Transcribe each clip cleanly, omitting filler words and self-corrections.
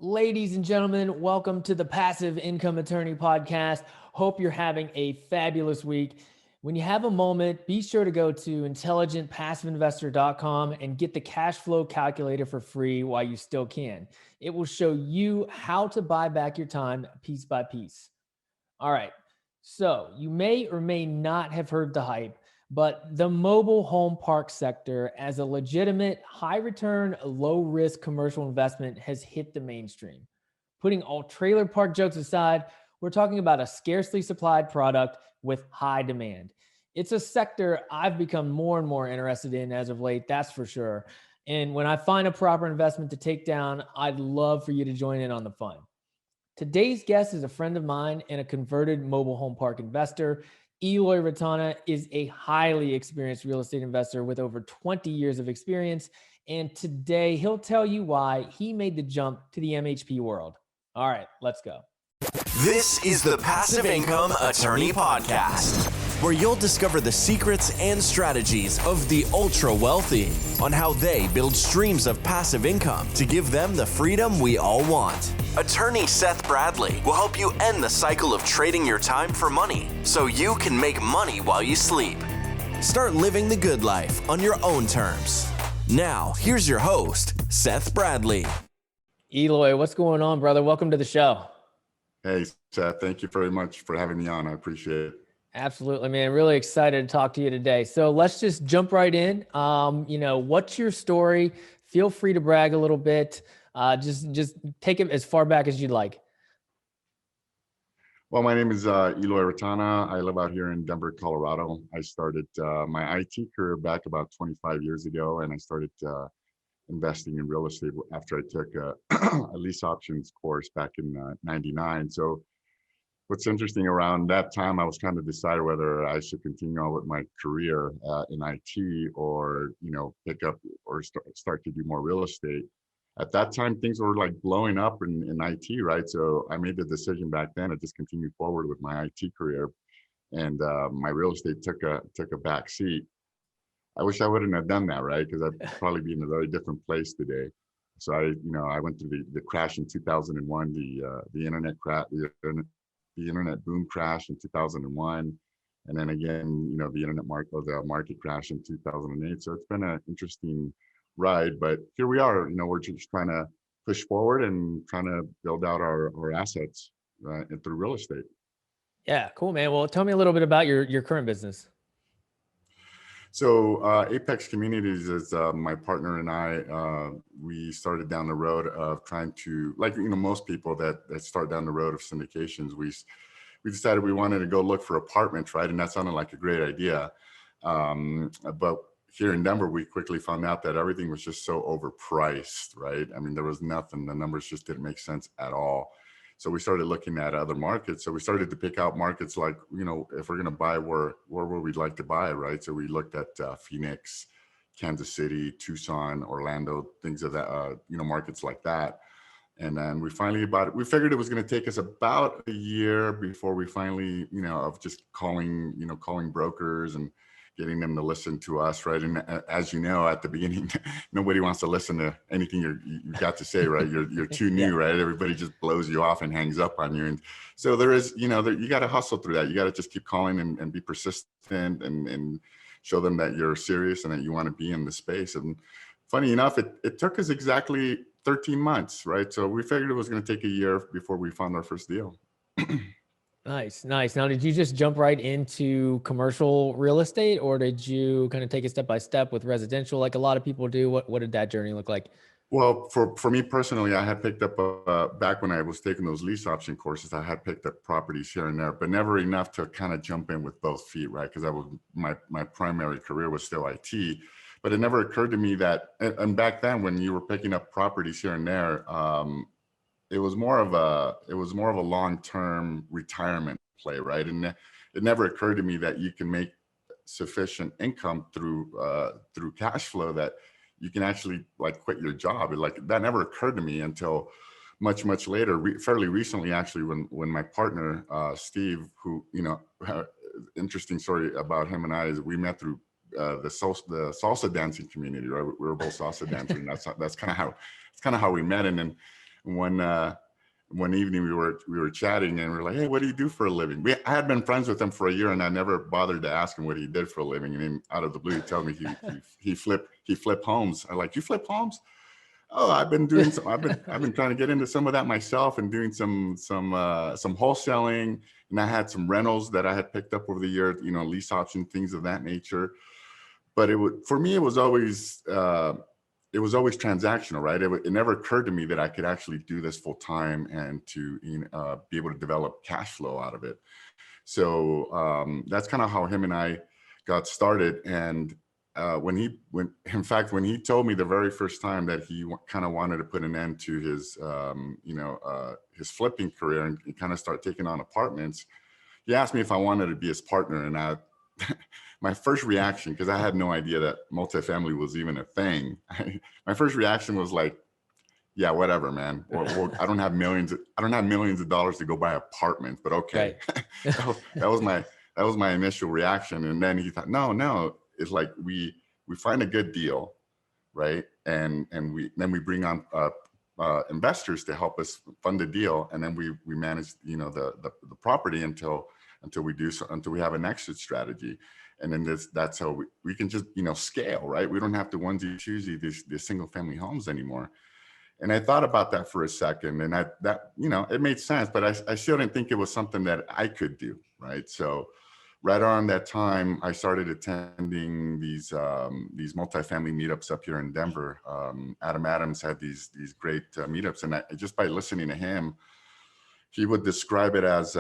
Ladies and gentlemen, welcome to the Passive Income Attorney Podcast. Hope you're having a fabulous week. When you have a moment, be sure to go to intelligentpassiveinvestor.com and get the cash flow calculator for free while you still can. It will show you how to buy back your time piece by piece. All right. So you may or may not have heard the hype, but the mobile home park sector as a legitimate, high return, low risk commercial investment has hit the mainstream. Putting all trailer park jokes aside, we're talking about a scarcely supplied product with high demand. It's a sector I've become more and more interested in as of late, that's for sure. And when I find a proper investment to take down, I'd love for you to join in on the fun. Today's guest is a friend of mine and a converted mobile home park investor. Eloy Retana is a highly experienced real estate investor with over 20 years of experience. And today he'll tell you why he made the jump to the MHP world. All right, let's go. This is the Passive Income Attorney Podcast, where you'll discover the secrets and strategies of the ultra wealthy on how they build streams of passive income to give them the freedom we all want. Attorney Seth Bradley will help you end the cycle of trading your time for money so you can make money while you sleep. Start living the good life on your own terms. Now, here's your host, Seth Bradley. Eloy, what's going on, brother? Welcome to the show. Hey, Seth, thank you very much for having me on. I appreciate it. Absolutely, man. Really excited to talk to you today. So let's just jump right in. What's your story? Feel free to brag a little bit. Just take it as far back as you'd like. Well, my name is Eloy Retana. I live out here in Denver, Colorado. I started my IT career back about 25 years ago, and I started investing in real estate after I took a lease options course back in '99. So what's interesting, around that time, I was trying to decide whether I should continue on with my career in IT or, pick up or start to do more real estate. At that time, things were like blowing up in IT, right? So I made the decision back then to just continue forward with my IT career, and my real estate took a back seat. I wish I wouldn't have done that, right? Because I'd probably be in a very different place today. So I went through the crash in 2001, the internet crash, the internet boom crash in 2001, and then again, the market crash in 2008. So it's been an interesting ride, but here we are. We're just trying to push forward and trying to build out our assets through real estate. Yeah, cool, man. Well, tell me a little bit about your current business. So Apex Communities is my partner and I. We started down the road of trying to, most people that start down the road of syndications, we decided we wanted to go look for apartments, right? And that sounded like a great idea. But here in Denver, we quickly found out that everything was just so overpriced, right? I mean, there was nothing, the numbers just didn't make sense at all. So we started looking at other markets. So we started to pick out markets like, if we're going to buy, where would we like to buy, right? So we looked at Phoenix, Kansas City, Tucson, Orlando, things of that, markets like that. And then we finally we figured it was going to take us about a year before we finally, of just calling brokers and getting them to listen to us, right? And as you know, at the beginning, nobody wants to listen to anything you got to say, right? You're too new, right? Everybody just blows you off and hangs up on you. And so there is, you got to hustle through that. You got to just keep calling and be persistent and show them that you're serious and that you want to be in the space. And funny enough, it took us exactly 13 months, right? So we figured it was going to take a year before we found our first deal. Nice. Now, did you just jump right into commercial real estate, or did you kind of take it step by step with residential like a lot of people do? What did that journey look like? Well, for me personally, I had picked up back when I was taking those lease option courses, I had picked up properties here and there, but never enough to kind of jump in with both feet, right? Because my primary career was still IT, but it never occurred to me that, and back then when you were picking up properties here and there, it was more of a long-term retirement play, right? And it never occurred to me that you can make sufficient income through cash flow that you can actually quit your job. That never occurred to me until much later, fairly recently, actually, when my partner Steve, who interesting story about him and I is we met through the salsa dancing community, right? We were both salsa dancers, and that's kind of how we met. And then one evening we were chatting, and we were like, "Hey, what do you do for a living?" I had been friends with him for a year, and I never bothered to ask him what he did for a living. And then out of the blue, he tells me he flipped homes. I'm like, "You flip homes?" Oh, I've been trying to get into some of that myself, and doing some wholesaling. And I had some rentals that I had picked up over the year, lease option, things of that nature. But for me, it was always transactional, right? It never occurred to me that I could actually do this full time and to be able to develop cash flow out of it. So that's kind of how him and I got started. And when he told me the very first time that he kind of wanted to put an end to his his flipping career and kind of start taking on apartments, he asked me if I wanted to be his partner. And my first reaction, because I had no idea that multifamily was even a thing, my first reaction was like, yeah, whatever, man. Or I don't have millions of dollars to go buy apartments, but okay. Right. that was my initial reaction. And then he thought, no, it's like we find a good deal, right? And we bring on investors to help us fund the deal, and then we manage the property until we have an exit strategy. And then that's how we can just scale, right? We don't have to onesie twosie these single family homes anymore. And I thought about that for a second, and it made sense, but I still didn't think it was something that I could do, right? So right around that time, I started attending these multifamily meetups up here in Denver. Adam Adams had these great meetups, and just by listening to him, he would describe it as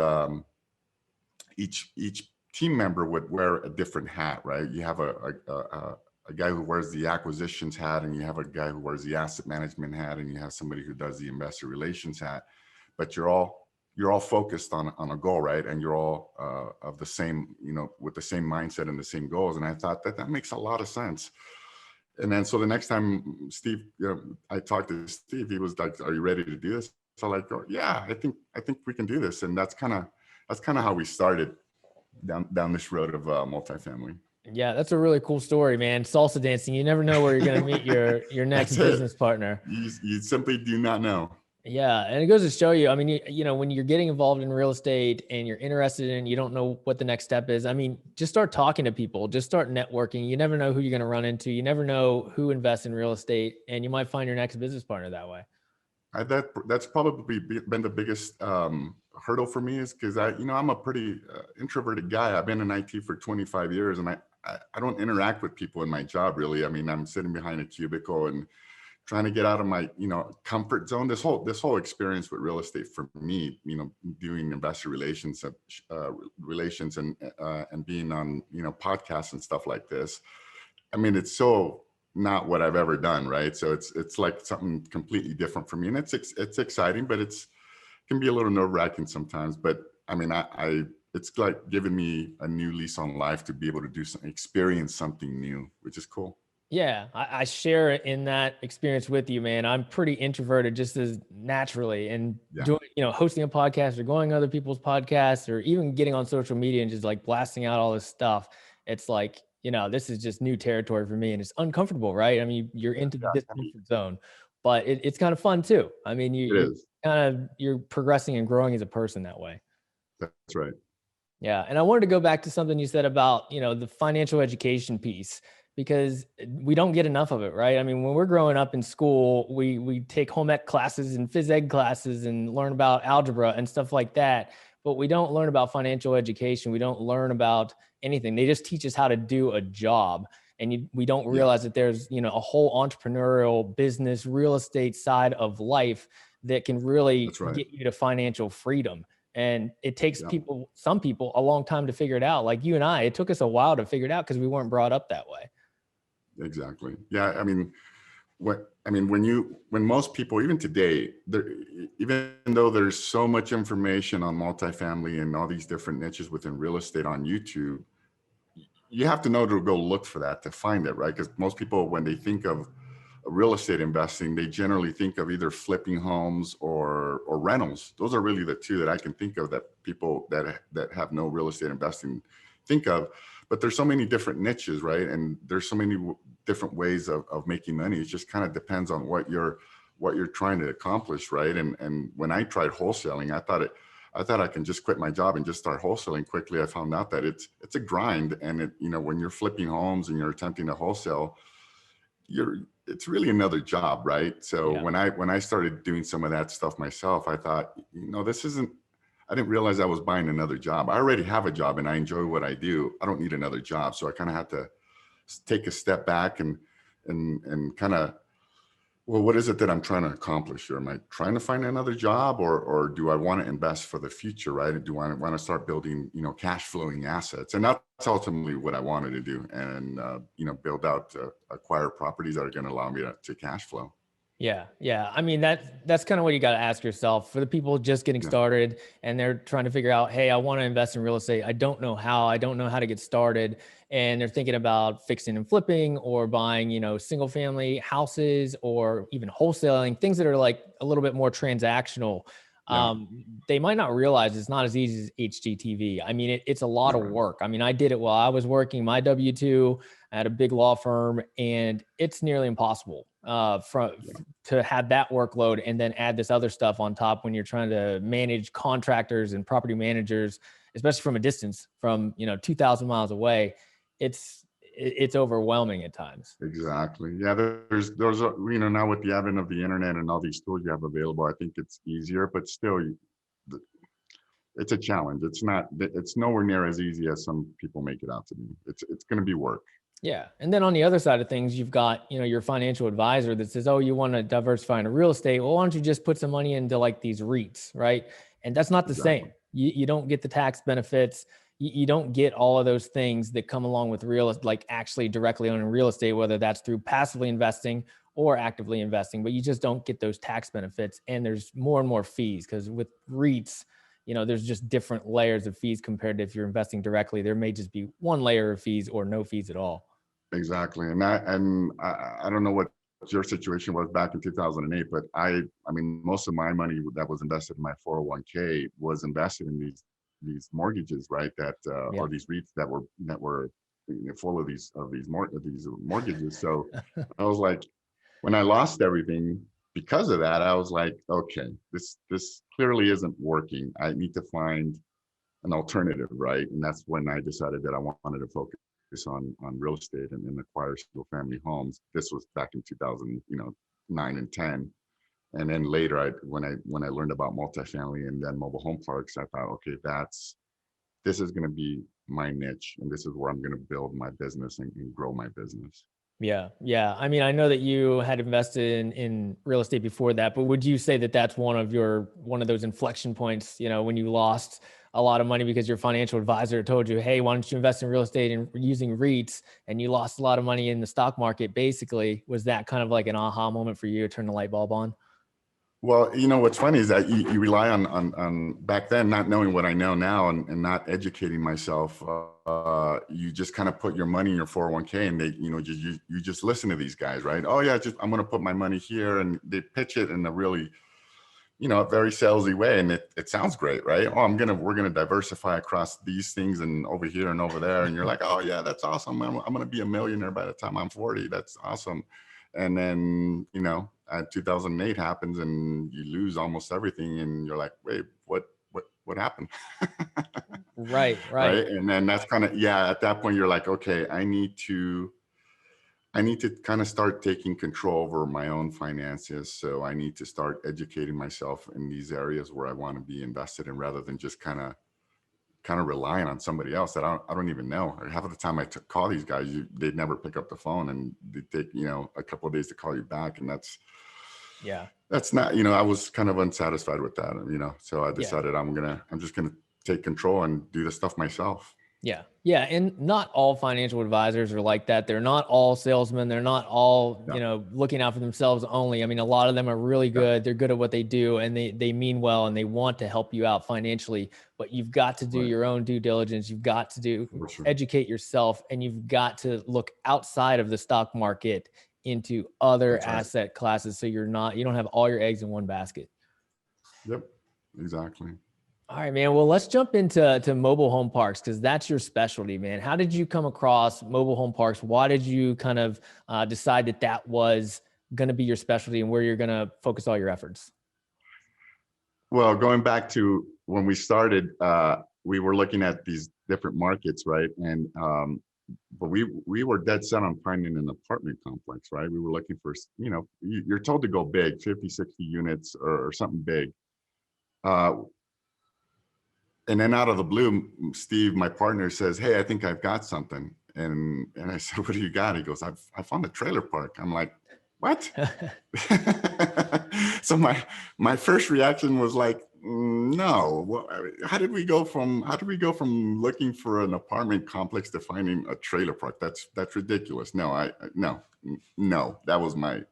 each team member would wear a different hat, right? You have a guy who wears the acquisitions hat, and you have a guy who wears the asset management hat, and you have somebody who does the investor relations hat. But you're all focused on a goal, right? And you're all of the same, with the same mindset and the same goals. And I thought that makes a lot of sense. And then so the next time I talked to Steve, he was like, "Are you ready to do this?" So like, "Oh, yeah, I think we can do this." And that's kind of how we started down this road of multifamily. Yeah, that's a really cool story, man. Salsa dancing. You never know where you're going to meet your next business partner. You simply do not know. Yeah. And it goes to show you, I mean, when you're getting involved in real estate and you're interested in, you don't know what the next step is. I mean, just start talking to people, just start networking. You never know who you're going to run into. You never know who invests in real estate, and you might find your next business partner that way. That's probably been the biggest hurdle for me, is because I'm a pretty introverted guy. I've been in IT for 25 years, and I don't interact with people in my job really. I mean, I'm sitting behind a cubicle and trying to get out of my comfort zone. This whole experience with real estate for me, doing investor relations and being on podcasts and stuff like this. I mean, it's so not what I've ever done, right? So it's like something completely different for me, and it's exciting, but it can be a little nerve-wracking sometimes. But I mean, it's like giving me a new lease on life to be able to experience something new, which is cool. Yeah, I share in that experience with you, man. I'm pretty introverted just as naturally, and doing, hosting a podcast or going on other people's podcasts, or even getting on social media and just like blasting out all this stuff. It's like, this is just new territory for me, and it's uncomfortable, right? I mean, you're into the discomfort zone, but it's kind of fun too. I mean, you're progressing and growing as a person that way. That's right. Yeah. And I wanted to go back to something you said about, the financial education piece, because we don't get enough of it, right? I mean, when we're growing up in school, we take home ec classes and phys ed classes and learn about algebra and stuff like that, but we don't learn about financial education. We don't learn about anything. They just teach us how to do a job. And we don't realize that there's, a whole entrepreneurial business, real estate side of life that can really get you to financial freedom. And it takes some people a long time to figure it out. Like you and I, it took us a while to figure it out because we weren't brought up that way. Exactly. Yeah. I mean, when most people, even today, even though there's so much information on multifamily and all these different niches within real estate on YouTube, you have to know to go look for that to find it, right? Because most people, when they think of real estate investing, they generally think of either flipping homes or rentals. Those are really the two that I can think of that people that have no real estate investing think of. But there's so many different niches, right? And there's so many different ways of making money. It just kind of depends on what your what you're trying to accomplish, right? And when I tried wholesaling, I thought I can just quit my job and just start wholesaling. Quickly, I found out that it's a grind, and when you're flipping homes and you're attempting to wholesale, it's really another job, right? So Yeah. when I started doing some of that stuff myself, I thought, this isn't. I didn't realize I was buying another job. I already have a job and I enjoy what I do. I don't need another job. So I kind of had to take a step back and kind of, well, what is it that I'm trying to accomplish here? Am I trying to find another job, or do I want to invest for the future, right? Do I want to start building, cash flowing assets? And that's ultimately what I wanted to do, and build out, acquire properties that are going to allow me to cash flow. Yeah. Yeah. I mean, that's kind of what you got to ask yourself for the people just getting Yeah. started and they're trying to figure out, hey, I want to invest in real estate. I don't know how. I don't know how to get started. And they're thinking about fixing and flipping or buying, single family houses or even wholesaling, things that are like a little bit more transactional. Yeah. They might not realize it's not as easy as HGTV. I mean, it's a lot of Yeah. work. I mean, I did it while I was working my W-2 at a big law firm, and it's nearly impossible to have that workload and then add this other stuff on top when you're trying to manage contractors and property managers, especially from a distance from 2,000 miles away. It's overwhelming at times. Exactly. Yeah. There's now with the advent of the internet and all these tools you have available, I think it's easier, but still, it's a challenge. It's nowhere near as easy as some people make it out to be. It's going to be work. Yeah. And then on the other side of things, you've got, your financial advisor that says, oh, you want to diversify into real estate. Well, why don't you just put some money into like these REITs, right? And that's not the Exactly. same. You don't get the tax benefits. You don't get all of those things that come along with like actually directly owning real estate, whether that's through passively investing or actively investing, but you just don't get those tax benefits. And there's more and more fees because with REITs, there's just different layers of fees compared to if you're investing directly. There may just be one layer of fees or no fees at all. Exactly. And I don't know what your situation was back in 2008, but I mean, most of my money that was invested in my 401k was invested in these mortgages, right? Or these REITs that were full of these mortgages. So I was like, when I lost everything because of that, I was like, okay, this clearly isn't working. I need to find an alternative, right? And that's when I decided that I wanted to focus on real estate and acquire single family homes. This was back in 2009 and 10. And then later, when I learned about multifamily and then mobile home parks, I thought, okay, this is going to be my niche, and this is where I'm going to build my business and grow my business. Yeah. Yeah. I mean, I know that you had invested in real estate before that, but would you say that that's one of those inflection points, when you lost a lot of money because your financial advisor told you, hey, why don't you invest in real estate and using REITs, and you lost a lot of money in the stock market? Basically, was that kind of like an aha moment for you to turn the light bulb on? Well, what's funny is that you rely on back then, not knowing what I know now and not educating myself. You just kind of put your money in your 401k, and they, you just listen to these guys, right? Oh yeah, I'm going to put my money here, and they pitch it in a really, a very salesy way, and it sounds great, right? Oh, we're gonna diversify across these things and over here and over there, and you're like, oh yeah, that's awesome. I'm gonna be a millionaire by the time I'm 40. That's awesome. And then 2008 happens, and you lose almost everything, and you're like, wait, what happened? Right. Right. And then that's kind of, at that point you're like, okay, I need to kind of start taking control over my own finances. So I need to start educating myself in these areas where I want to be invested in, rather than just kind of relying on somebody else that I don't even know. Half of the time I call these guys, they'd never pick up the phone, and they take, a couple of days to call you back. And that's not, I was kind of unsatisfied with that, so I decided I'm just going to take control and do the stuff myself. Yeah. Yeah. And not all financial advisors are like that. They're not all salesmen. They're not all, looking out for themselves only. I mean, a lot of them are really good. They're good at what they do, and they mean well, and they want to help you out financially, but you've got to do your own due diligence. You've got to educate yourself, and you've got to look outside of the stock market into other asset classes. So you don't have all your eggs in one basket. Yep. Exactly. All right, man. Well, let's jump into mobile home parks, because that's your specialty, man. How did you come across mobile home parks? Why did you kind of decide that was going to be your specialty and where you're going to focus all your efforts? Well, going back to when we started, we were looking at these different markets, right? And but we were dead set on finding an apartment complex, right? We were looking for, you're told to go big, 50, 60 units or something big. And then out of the blue, Steve, my partner, says, "Hey, I think I've got something." And I said, "What do you got?" He goes, I found a trailer park." I'm like, "What?" So my first reaction was like, no. How did we go from looking for an apartment complex to finding a trailer park? That's ridiculous. No, no, that was my.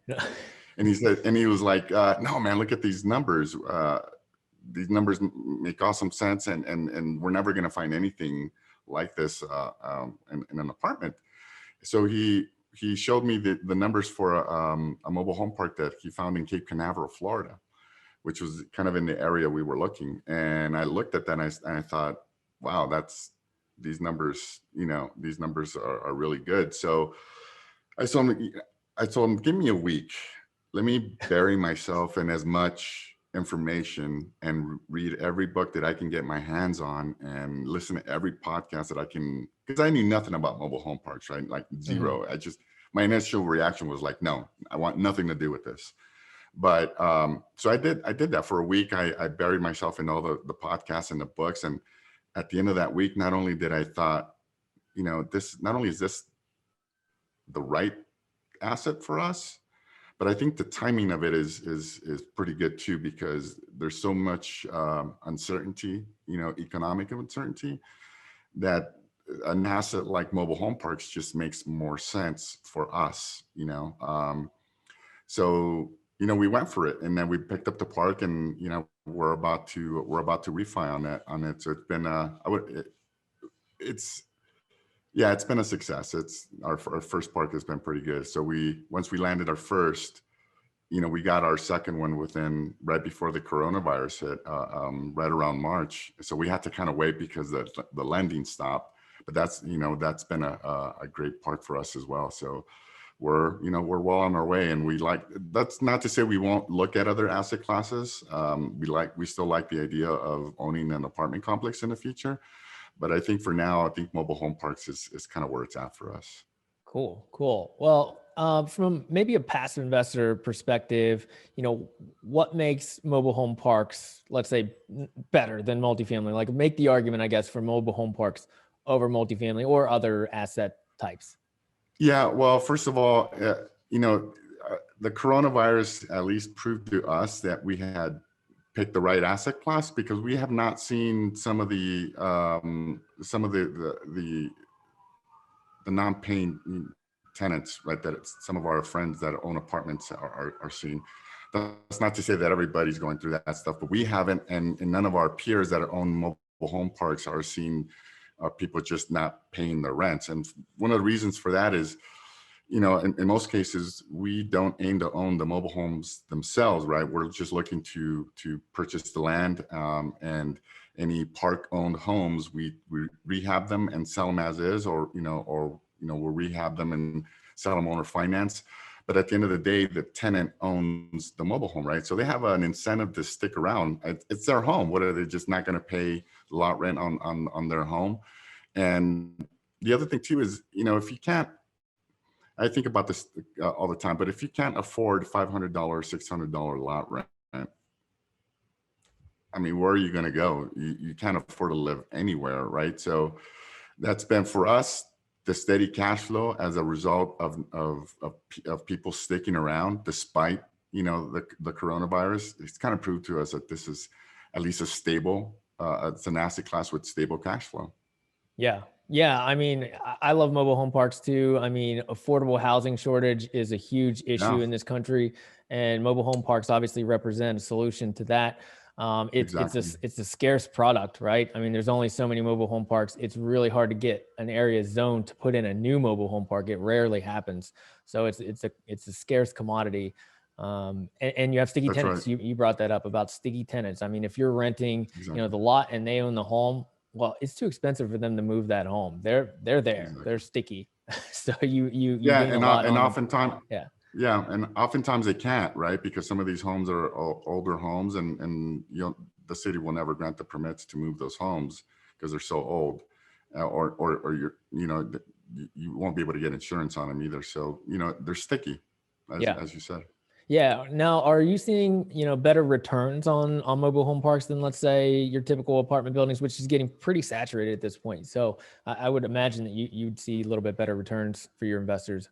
And he was like, "No, man, look at these numbers. These numbers make awesome sense, and we're never going to find anything like this in an apartment." So he showed me the numbers for a mobile home park that he found in Cape Canaveral, Florida, which was kind of in the area we were looking. And I looked at that and I thought, wow, these numbers are really good. So I told him, "Give me a week. Let me bury myself in as much information and read every book that I can get my hands on and listen to every podcast that I can," because I knew nothing about mobile home parks, right? Like zero. Mm-hmm. My initial reaction was like, no, I want nothing to do with this. But so I did that for a week. I buried myself in all the podcasts and the books. And at the end of that week, not only did I thought, not only is this the right asset for us, but I think the timing of it is pretty good too, because there's so much uncertainty, economic uncertainty, that an asset like mobile home parks just makes more sense for us. So we went for it, and then we picked up the park, and we're about to refi on it. So it's been it's been a success. It's our first park has been pretty good. So once we landed our first, we got our second one right before the coronavirus hit, right around March. So we had to kind of wait because the lending stopped. But that's been a great park for us as well. So we're well on our way, and that's not to say we won't look at other asset classes. We still like the idea of owning an apartment complex in the future. But I think for now, I think mobile home parks is kind of where it's at for us. Cool. Well, from maybe a passive investor perspective, what makes mobile home parks, let's say, better than multifamily? Like, make the argument, I guess, for mobile home parks over multifamily or other asset types. Yeah, well, first of all, the coronavirus at least proved to us that we had picked the right asset class, because we have not seen some of the non-paying tenants, right, that some of our friends that own apartments are seeing. That's not to say that everybody's going through that stuff, but we haven't, and none of our peers that own mobile home parks are seeing people just not paying their rents. And one of the reasons for that is, in most cases, we don't aim to own the mobile homes themselves, right? We're just looking to purchase the land, and any park-owned homes, we rehab them and sell them as is, or we'll rehab them and sell them owner finance. But at the end of the day, the tenant owns the mobile home, right? So they have an incentive to stick around. It's their home. What, are they just not going to pay lot rent on their home? And the other thing too is, if you can't, I think about this all the time, but if you can't afford $500, $600 lot rent, I mean, where are you going to go? You can't afford to live anywhere, right? So that's been for us the steady cash flow as a result of people sticking around despite the coronavirus. It's kind of proved to us that this is at least a stable. It's an asset class with stable cash flow. Yeah. I mean, I love mobile home parks too. I mean, affordable housing shortage is a huge issue in this country, and mobile home parks obviously represent a solution to that. Exactly. It's a scarce product, right? I mean, there's only so many mobile home parks. It's really hard to get an area zoned to put in a new mobile home park. It rarely happens. So it's a scarce commodity. And you have sticky That's tenants. right. You brought that up about sticky tenants. I mean, if you're renting, Exactly. the lot and they own the home, well, it's too expensive for them to move that home. They're there. Exactly. They're sticky. So you Yeah, gain a lot and on oftentimes, yeah. Yeah, and oftentimes they can't, right? Because some of these homes are older homes, and the city will never grant the permits to move those homes because they're so old, or you won't be able to get insurance on them either. So they're sticky, Yeah. as you said. Yeah. Now, are you seeing, better returns on mobile home parks than, let's say, your typical apartment buildings, which is getting pretty saturated at this point? So I would imagine that you'd see a little bit better returns for your investors.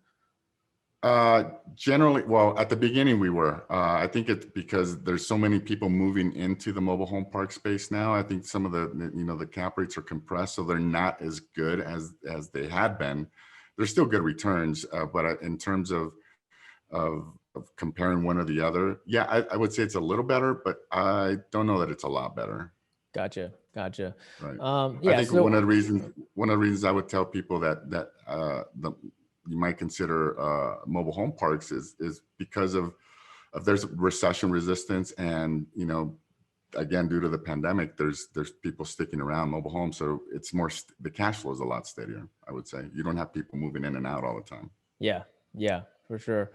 Generally, well, at the beginning we were. I think it's because there's so many people moving into the mobile home park space now. I think some of the cap rates are compressed, so they're not as good as they had been. They're still good returns, but in terms of comparing one or the other, yeah, I would say it's a little better, but I don't know that it's a lot better. Gotcha. Gotcha. Right. I Yeah. think one So, of the reasons I would tell people that you might consider mobile home parks is because of there's recession resistance, and again, due to the pandemic, there's people sticking around mobile homes, so it's more the cash flow is a lot steadier. I would say you don't have people moving in and out all the time. yeah, yeah, for sure.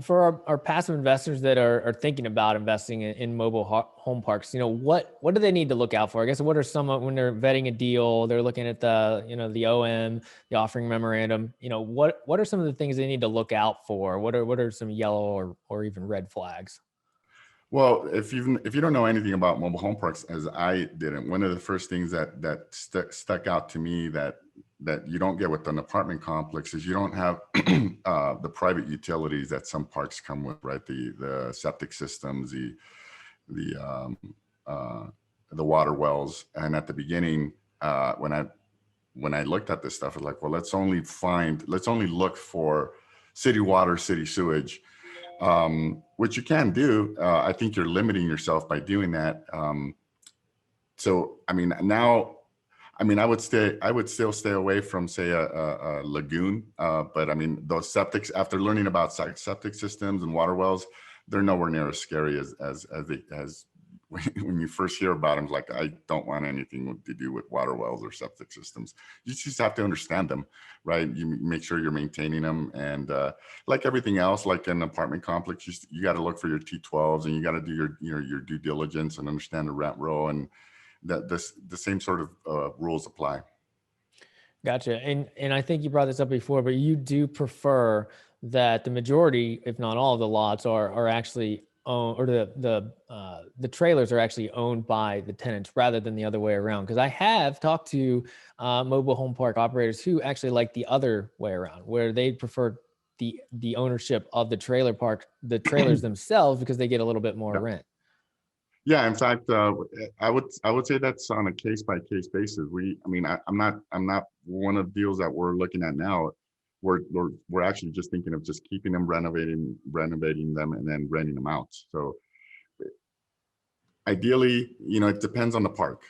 For our passive investors that are thinking about investing in mobile home parks, what do they need to look out for? I guess what are some when they're vetting a deal, they're looking at the OM, the offering memorandum. What are some of the things they need to look out for? What are some yellow or even red flags? Well, if you don't know anything about mobile home parks, as I didn't, one of the first things that stuck out to me that you don't get with an apartment complex is you don't have the private utilities that some parks come with, right? The septic systems, the uh, the water wells. And at the beginning, when I looked at this stuff, I was like, well, let's only look for city water, city sewage, which you can do. I think you're limiting yourself by doing that. So, I mean, I would still stay away from, say, a lagoon. But I mean, those septics, after learning about septic systems and water wells, they're nowhere near as scary as when you first hear about them. Like, I don't want anything to do with water wells or septic systems. You just have to understand them, right? You make sure you're maintaining them, and like everything else, like an apartment complex, you got to look for your T12s, and you got to do your due diligence and understand the rent roll, and the same sort of rules apply. Gotcha. And I think you brought this up before, but you do prefer that the majority, if not all, of the lots are actually owned, or the trailers are actually owned by the tenants rather than the other way around. Because I have talked to mobile home park operators who actually like the other way around, where they prefer the ownership of the trailers themselves, because they get a little bit more Yeah. rent. Yeah, in fact, I would say that's on a case by case basis. I'm not one of the deals that we're looking at now. We're actually just thinking of just keeping them, renovating them, and then renting them out. So ideally, it depends on the park.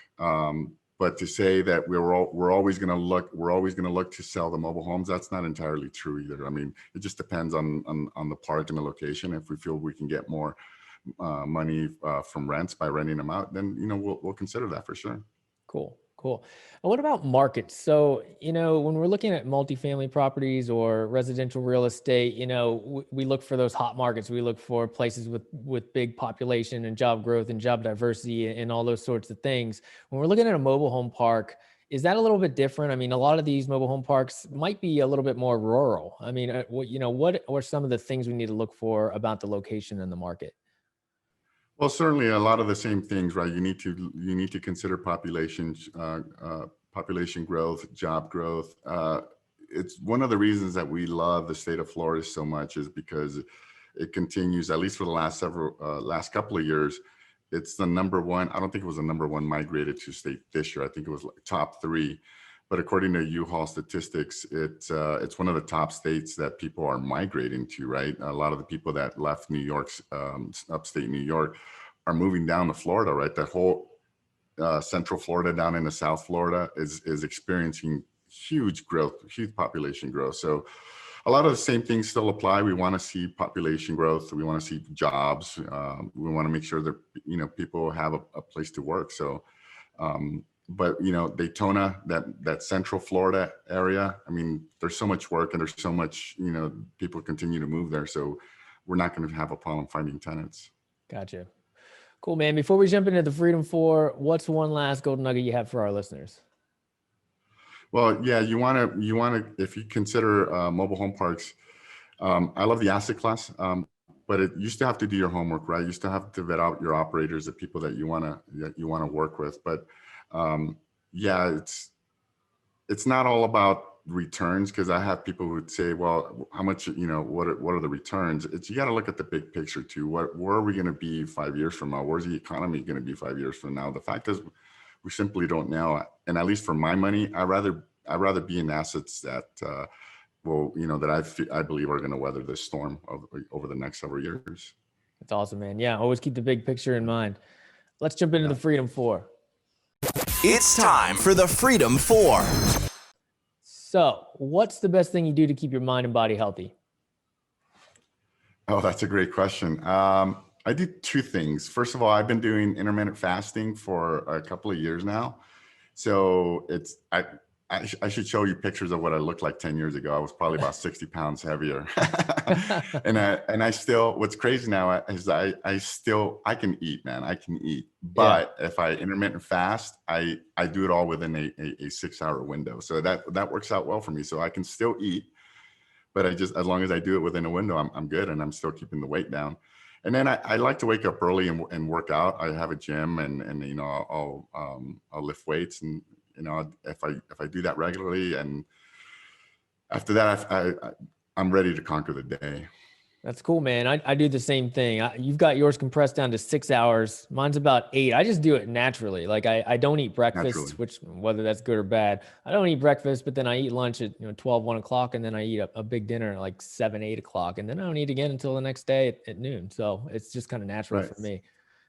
But to say that we're always going to look to sell the mobile homes, that's not entirely true either. I mean, it just depends on the park and the location. If we feel we can get more money from rents by renting them out, then we'll consider that for sure. Cool. Cool. And what about markets? So, when we're looking at multifamily properties or residential real estate, we look for those hot markets. We look for places with big population and job growth and job diversity and all those sorts of things. When we're looking at a mobile home park, is that a little bit different? I mean, a lot of these mobile home parks might be a little bit more rural. I mean, what are some of the things we need to look for about the location and the market? Well, certainly a lot of the same things, right? You need to consider population growth, job growth. It's one of the reasons that we love the state of Florida so much, is because it continues, at least for the last couple of years. It's the number one. I don't think it was the number one migrated to state this year. I think it was like top three. But according to U-Haul statistics, it's one of the top states that people are migrating to, right? A lot of the people that left New York's upstate New York are moving down to Florida, right? That whole Central Florida down into South Florida is experiencing huge growth, huge population growth. So a lot of the same things still apply. We want to see population growth. We want to see jobs. We want to make sure that people have a place to work. So but Daytona, that Central Florida area, I mean, there's so much work and there's so much, people continue to move there. So we're not going to have a problem finding tenants. Gotcha. Cool, man. Before we jump into the Freedom 4, what's one last golden nugget you have for our listeners? Well, yeah, you want to, if you consider mobile home parks, I love the asset class, but you still have to do your homework, right? You still have to vet out your operators, the people that you want to work with. But yeah, it's not all about returns, because I have people who would say, well, how much, what are the returns? You got to look at the big picture too. Where are we going to be 5 years from now? Where's the economy going to be 5 years from now? The fact is, we simply don't know. And at least for my money, I'd rather be in assets that that I believe are going to weather this storm over the next several years. That's awesome, man. Yeah, always keep the big picture in mind. Let's jump into the Freedom 4. It's time for the Freedom 4. So, what's the best thing you do to keep your mind and body healthy? Oh, that's a great question. I do two things. First of all, I've been doing intermittent fasting for a couple of years now. So I should show you pictures of what I looked like 10 years ago. I was probably about 60 pounds heavier. and I still, what's crazy now is I can eat, man. I can eat. But if I intermittent fast, I do it all within a 6-hour window. So that works out well for me. So I can still eat, but as long as I do it within a window, I'm good, and I'm still keeping the weight down. And then I like to wake up early and work out. I have a gym, and I'll lift weights, and if I do that regularly, and after that, I'm ready to conquer the day. That's cool, man. I do the same thing. You've got yours compressed down to 6 hours. Mine's about 8. I just do it naturally. Like I don't eat breakfast, which whether that's good or bad, I don't eat breakfast, but then I eat lunch at 12, 1 o'clock. And then I eat a big dinner at like 7, 8 o'clock. And then I don't eat again until the next day at noon. So it's just kind of natural for me.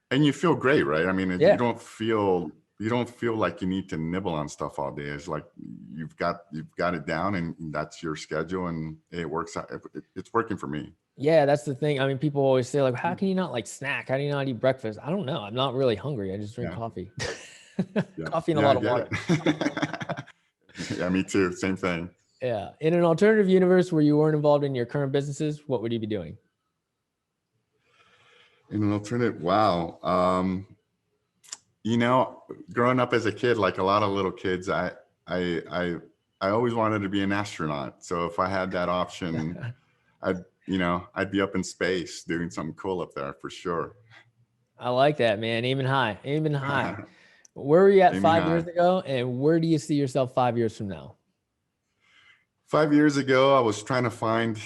And you feel great, right? I mean, you don't feel like you need to nibble on stuff all day. It's like you've got it down, and that's your schedule, and it works out. It's working for me. Yeah, that's the thing. I mean, people always say, like, how can you not like snack? How do you not eat breakfast? I don't know. I'm not really hungry. I just drink coffee. Coffee and a lot of water. Yeah, me too. Same thing. Yeah. In an alternative universe where you weren't involved in your current businesses, what would you be doing? In an alternative, wow. Growing up as a kid, like a lot of little kids, I always wanted to be an astronaut. So if I had that option, I'd be up in space doing something cool up there for sure. I like that, man. Aiming high. Where were you at 5 years ago, and where do you see yourself 5 years from now? 5 years ago, I was trying to find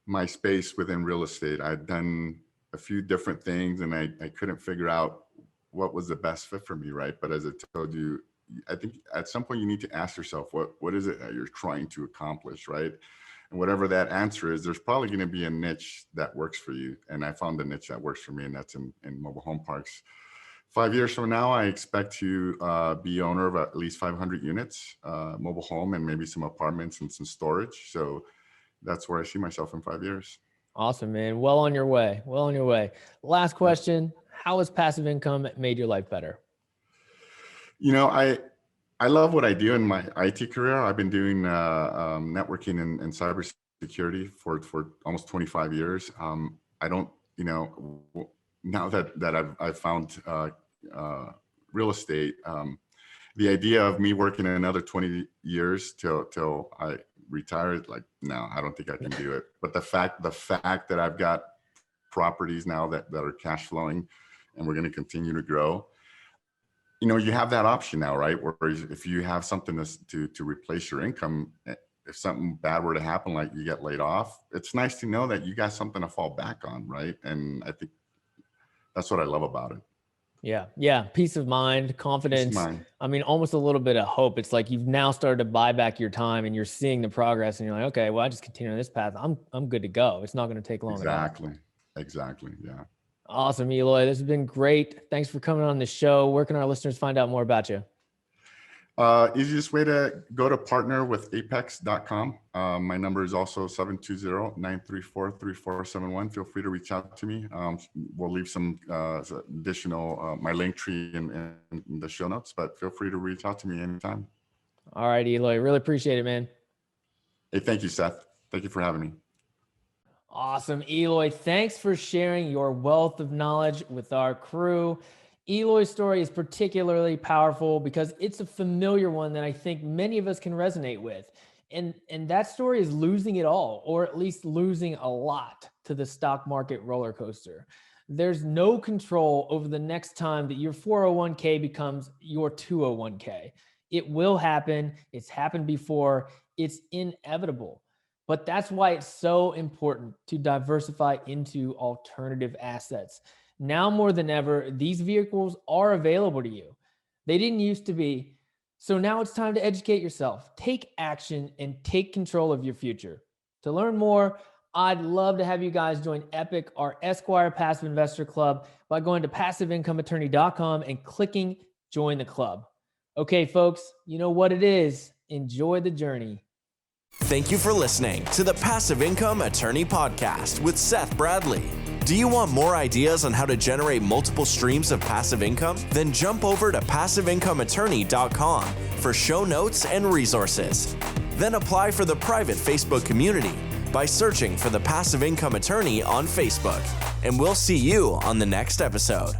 my space within real estate. I'd done a few different things, and I couldn't figure out what was the best fit for me, right? But as I told you, I think at some point you need to ask yourself, what is it that you're trying to accomplish, right? And whatever that answer is, there's probably going to be a niche that works for you. And I found the niche that works for me, and that's in mobile home parks. 5 years from now, I expect to be owner of at least 500 units, mobile home, and maybe some apartments and some storage. So that's where I see myself in 5 years. Awesome, man. Well on your way. Last question. How has passive income made your life better? I love what I do in my IT career. I've been doing networking and cybersecurity for almost 25 years. I don't, now that I've found real estate, the idea of me working another 20 years till I retire, like, no, I don't think I can do it. But the fact that I've got properties now that are cash flowing, and we're going to continue to grow, you have that option now, right? Where if you have something to replace your income, if something bad were to happen, like you get laid off, it's nice to know that you got something to fall back on, right? And I think that's what I love about it. Yeah. Peace of mind, confidence. Peace of mind. I mean, almost a little bit of hope. It's like you've now started to buy back your time, and you're seeing the progress, and you're like, okay, well, I just continue on this path. I'm good to go. It's not going to take long. Exactly. Yeah. Awesome, Eloy. This has been great. Thanks for coming on the show. Where can our listeners find out more about you? Easiest way to go to partnerwithapex.com. My number is also 720-934-3471. Feel free to reach out to me. We'll leave some additional, my link tree in the show notes, but feel free to reach out to me anytime. All right, Eloy. Really appreciate it, man. Hey, thank you, Seth. Thank you for having me. Awesome. Eloy, thanks for sharing your wealth of knowledge with our crew. Eloy's story is particularly powerful because it's a familiar one that I think many of us can resonate with. And that story is losing it all, or at least losing a lot to the stock market roller coaster. There's no control over the next time that your 401k becomes your 201k. It will happen. It's happened before. It's inevitable. But that's why it's so important to diversify into alternative assets. Now more than ever, these vehicles are available to you. They didn't used to be. So now it's time to educate yourself, take action, and take control of your future. To learn more, I'd love to have you guys join EPIC, our Esquire Passive Investor Club, by going to passiveincomeattorney.com and clicking join the club. Okay, folks, you know what it is. Enjoy the journey. Thank you for listening to the Passive Income Attorney Podcast with Seth Bradley. Do you want more ideas on how to generate multiple streams of passive income? Then jump over to passiveincomeattorney.com for show notes and resources. Then apply for the private Facebook community by searching for the Passive Income Attorney on Facebook. And we'll see you on the next episode.